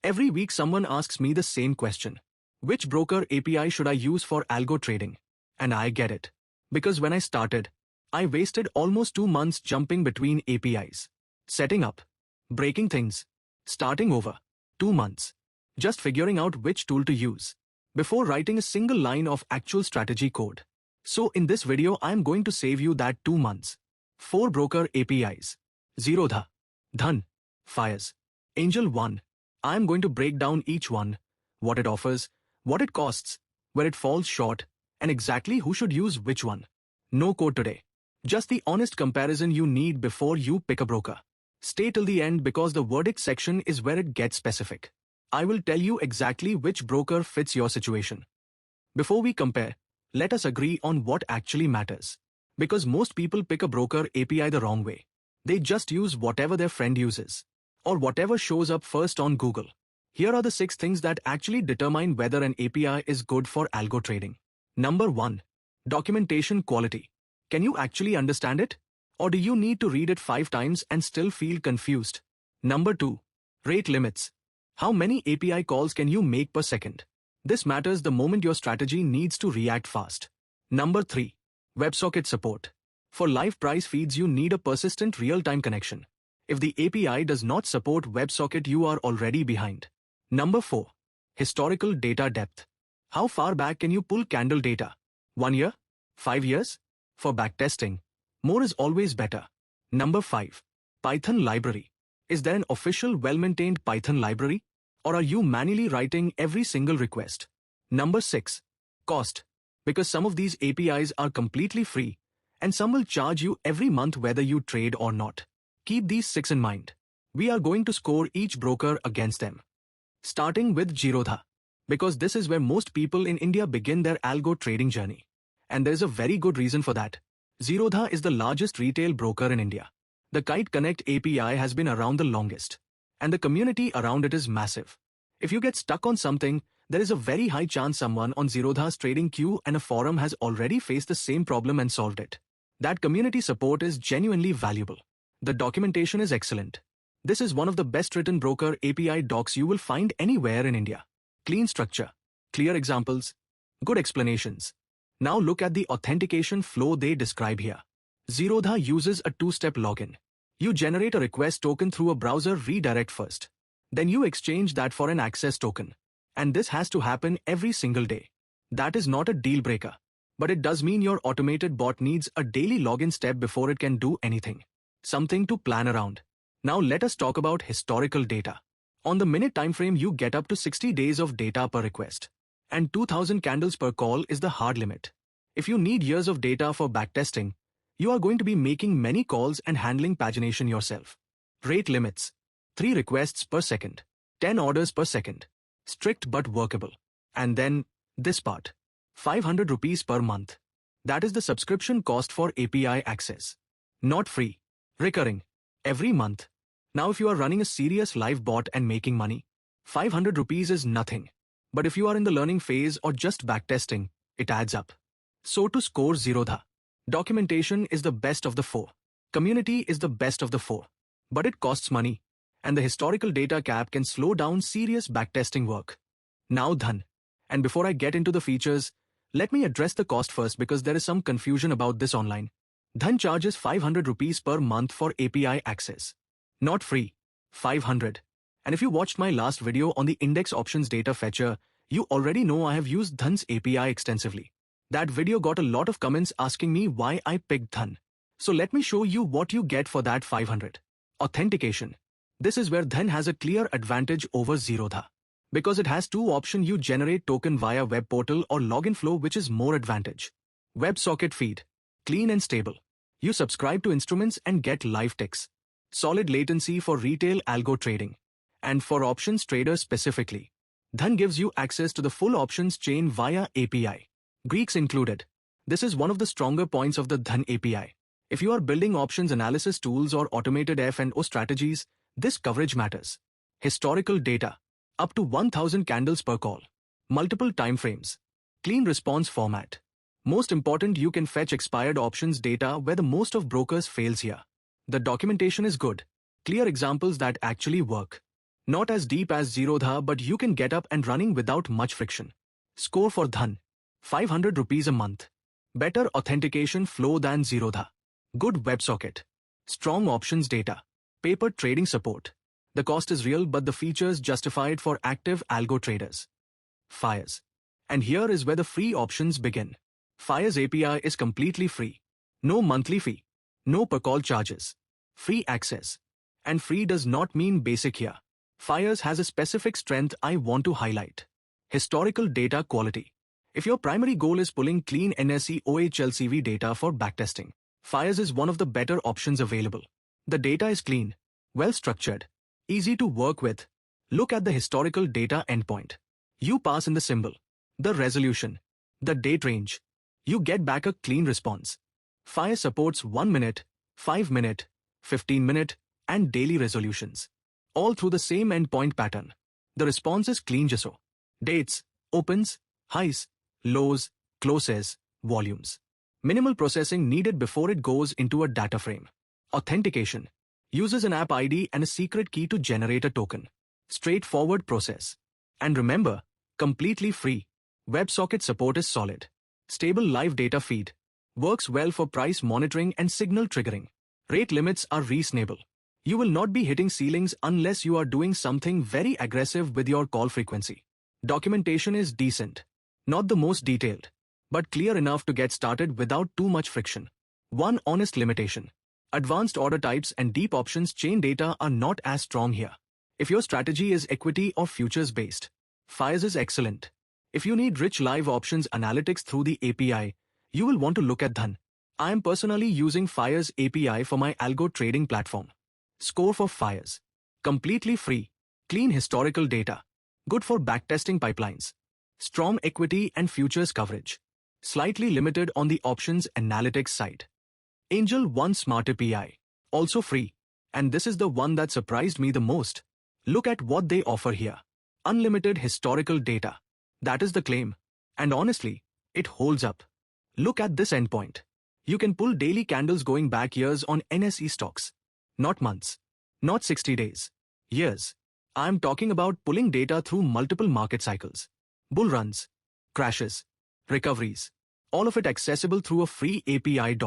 Every week someone asks me the same question. Which broker API should I use for algo trading? And I get it. Because when I started, I wasted almost 2 months jumping between APIs. Setting up, breaking things, starting over. 2 months. Just figuring out which tool to use. Before writing a single line of actual strategy code. So in this video I am going to save you that 2 months. 4 broker APIs. Zerodha, Dhan, Fyers, Angel One. I am going to break down each one, what it offers, what it costs, where it falls short, and exactly who should use which one. No code today. Just the honest comparison you need before you pick a broker. Stay till the end because the verdict section is where it gets specific. I will tell you exactly which broker fits your situation. Before we compare, let us agree on what actually matters. Because most people pick a broker API the wrong way. They just use whatever their friend uses. Or whatever shows up first on Google. Here are the 6 things that actually determine whether an API is good for algo trading. Number 1. Documentation quality. Can you actually understand it? Or do you need to read it 5 times and still feel confused? Number 2. Rate limits. How many API calls can you make per second? This matters the moment your strategy needs to react fast. Number 3. WebSocket support. For live price feeds you need a persistent real-time connection. If the API does not support WebSocket, you are already behind. Number 4. Historical data depth. How far back can you pull candle data? 1 year? 5 years? For backtesting, more is always better. Number 5. Python library. Is there an official well-maintained Python library? Or are you manually writing every single request? Number 6. Cost. Because some of these APIs are completely free, and some will charge you every month whether you trade or not. Keep these 6 in mind. We are going to score each broker against them. Starting with Zerodha. Because this is where most people in India begin their algo trading journey. And there is a very good reason for that. Zerodha is the largest retail broker in India. The Kite Connect API has been around the longest. And the community around it is massive. If you get stuck on something, there is a very high chance someone on Zerodha's trading queue and a forum has already faced the same problem and solved it. That community support is genuinely valuable. The documentation is excellent. This is one of the best written broker API docs you will find anywhere in India. Clean structure, clear examples, good explanations. Now look at the authentication flow they describe here. Zerodha uses a 2-step login. You generate a request token through a browser redirect first. Then you exchange that for an access token. And this has to happen every single day. That is not a deal breaker. But it does mean your automated bot needs a daily login step before it can do anything. Something to plan around. Now let us talk about historical data. On the minute time frame, you get up to 60 days of data per request. And 2000 candles per call is the hard limit. If you need years of data for backtesting, you are going to be making many calls and handling pagination yourself. Rate limits. 3 requests per second. 10 orders per second. Strict but workable. And then, this part. 500 rupees per month. That is the subscription cost for API access. Not free. Recurring. Every month. Now if you are running a serious live bot and making money, 500 rupees is nothing. But if you are in the learning phase or just backtesting, it adds up. So to score Zerodha. Documentation is the best of the 4. Community is the best of the 4. But it costs money. And the historical data cap can slow down serious backtesting work. Now Dhan. And before I get into the features, let me address the cost first because there is some confusion about this online. Dhan charges 500 rupees per month for API access. Not free. 500. And if you watched my last video on the index options data fetcher, you already know I have used Dhan's API extensively. That video got a lot of comments asking me why I picked Dhan. So let me show you what you get for that 500. Authentication. This is where Dhan has a clear advantage over Zerodha. Because it has 2 options: you generate token via web portal or login flow, which is more advantage. WebSocket feed. Clean and stable. You subscribe to instruments and get live ticks. Solid latency for retail algo trading. And for options traders specifically, Dhan gives you access to the full options chain via API. Greeks included. This is one of the stronger points of the Dhan API. If you are building options analysis tools or automated F&O strategies, this coverage matters. Historical data. Up to 1000 candles per call. Multiple timeframes. Clean response format. Most important, you can fetch expired options data where the most of brokers fails here. The documentation is good. Clear examples that actually work. Not as deep as Zerodha, but you can get up and running without much friction. Score for Dhan: 500 rupees a month. Better authentication flow than Zerodha. Good WebSocket. Strong options data. Paper trading support. The cost is real, but the features justified for active algo traders. Fyers. And here is where the free options begin. Fyers API is completely free. No monthly fee. No per call charges. Free access. And free does not mean basic here. Fyers has a specific strength I want to highlight. Historical data quality. If your primary goal is pulling clean NSE OHLCV data for backtesting, Fyers is one of the better options available. The data is clean, well-structured, easy to work with. Look at the historical data endpoint. You pass in the symbol, the resolution, the date range. You get back a clean response. Fyers supports 1 minute, 5 minute, 15 minute, and daily resolutions. All through the same endpoint pattern. The response is clean just so. Dates, opens, highs, lows, closes, volumes. Minimal processing needed before it goes into a data frame. Authentication. Uses an app ID and a secret key to generate a token. Straightforward process. And remember, completely free. WebSocket support is solid. Stable live data feed. Works well for price monitoring and signal triggering. Rate limits are reasonable. You will not be hitting ceilings unless you are doing something very aggressive with your call frequency. Documentation is decent. Not the most detailed, but clear enough to get started without too much friction. One honest limitation. Advanced order types and deep options chain data are not as strong here. If your strategy is equity or futures based, Fyers is excellent. If you need rich live options analytics through the API, you will want to look at Dhan. I am personally using Fyers API for my algo trading platform. Score for Fyers. Completely free. Clean historical data. Good for backtesting pipelines. Strong equity and futures coverage. Slightly limited on the options analytics side. Angel One SmartAPI. Also free. And this is the one that surprised me the most. Look at what they offer here. Unlimited historical data. That is the claim. And honestly, it holds up. Look at this endpoint. You can pull daily candles going back years on NSE stocks. Not months. Not 60 days. Years. I'm talking about pulling data through multiple market cycles. Bull runs. Crashes. Recoveries. All of it accessible through a free API.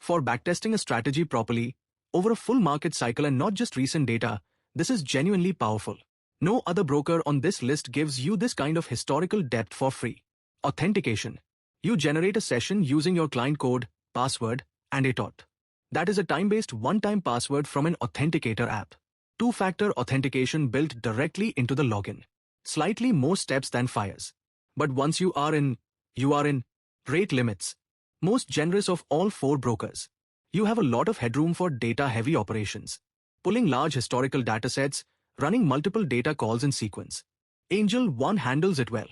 For backtesting a strategy properly, over a full market cycle and not just recent data, this is genuinely powerful. No other broker on this list gives you this kind of historical depth for free. Authentication. You generate a session using your client code, password, and a TOT. That is a time-based one-time password from an authenticator app. Two-factor authentication built directly into the login. Slightly more steps than Fyers. But once you are in. Rate limits. Most generous of all 4 brokers. You have a lot of headroom for data-heavy operations. Pulling large historical datasets, running multiple data calls in sequence. Angel One handles it well.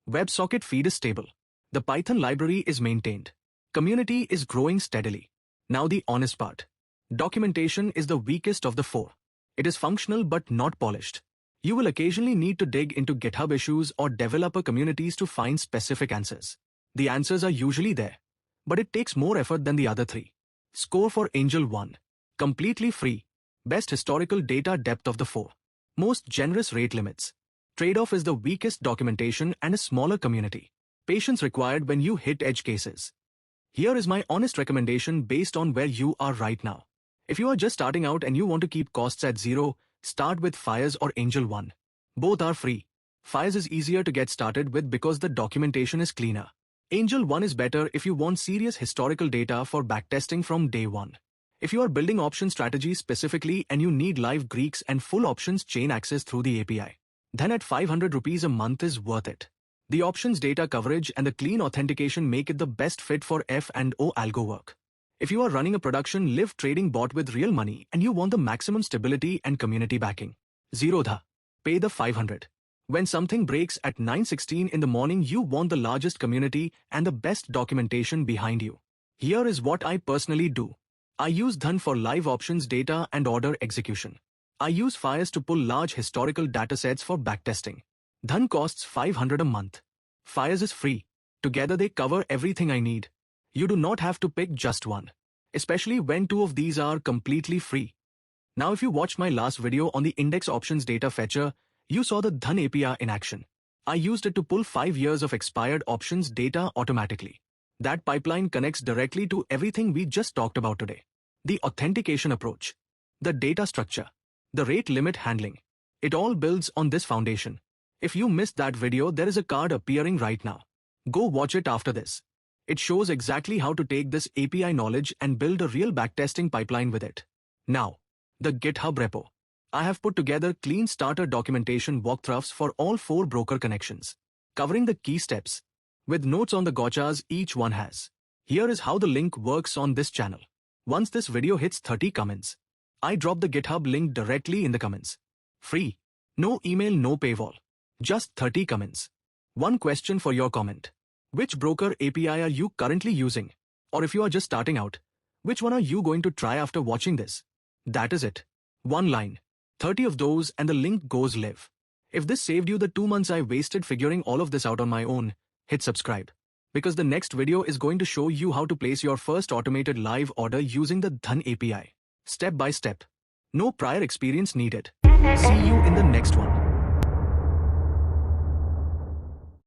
WebSocket feed is stable. The Python library is maintained. Community is growing steadily. Now the honest part. Documentation is the weakest of the 4. It is functional but not polished. You will occasionally need to dig into GitHub issues or developer communities to find specific answers. The answers are usually there, but it takes more effort than the other 3. Score for Angel One. Completely free. Best historical data depth of the 4. Most generous rate limits. Trade-off is the weakest documentation and a smaller community. Patience required when you hit edge cases. Here is my honest recommendation based on where you are right now. If you are just starting out and you want to keep costs at 0, start with Fyers or Angel One. Both are free. Fyers is easier to get started with because the documentation is cleaner. Angel One is better if you want serious historical data for backtesting from day one. If you are building option strategies specifically and you need live Greeks and full options chain access through the API, then at 500 rupees a month is worth it. The options data coverage and the clean authentication make it the best fit for F&O algo work. If you are running a production live trading bot with real money and you want the maximum stability and community backing, Zerodha. Pay the 500. When something breaks at 9:16 in the morning, you want the largest community and the best documentation behind you. Here is what I personally do. I use Dhan for live options data and order execution. I use Fyers to pull large historical datasets for backtesting. Dhan costs 500 a month. Fyers is free. Together they cover everything I need. You do not have to pick just one, especially when 2 of these are completely free. Now if you watched my last video on the index options data fetcher, you saw the Dhan API in action. I used it to pull 5 years of expired options data automatically. That pipeline connects directly to everything we just talked about today. The authentication approach, the data structure, the rate limit handling. It all builds on this foundation. If you missed that video, there is a card appearing right now. Go watch it after this. It shows exactly how to take this API knowledge and build a real backtesting pipeline with it. Now, the GitHub repo. I have put together clean starter documentation walkthroughs for all 4 broker connections, covering the key steps, with notes on the gotchas each one has. Here is how the link works on this channel. Once this video hits 30 comments, I drop the GitHub link directly in the comments. Free. No email, no paywall. Just 30 comments. One question for your comment. Which broker API are you currently using? Or if you are just starting out, which one are you going to try after watching this? That is it. One line. 30 of those and the link goes live. If this saved you the 2 months I wasted figuring all of this out on my own, hit subscribe. Because the next video is going to show you how to place your first automated live order using the Dhan API. Step by step. No prior experience needed. See you in the next one.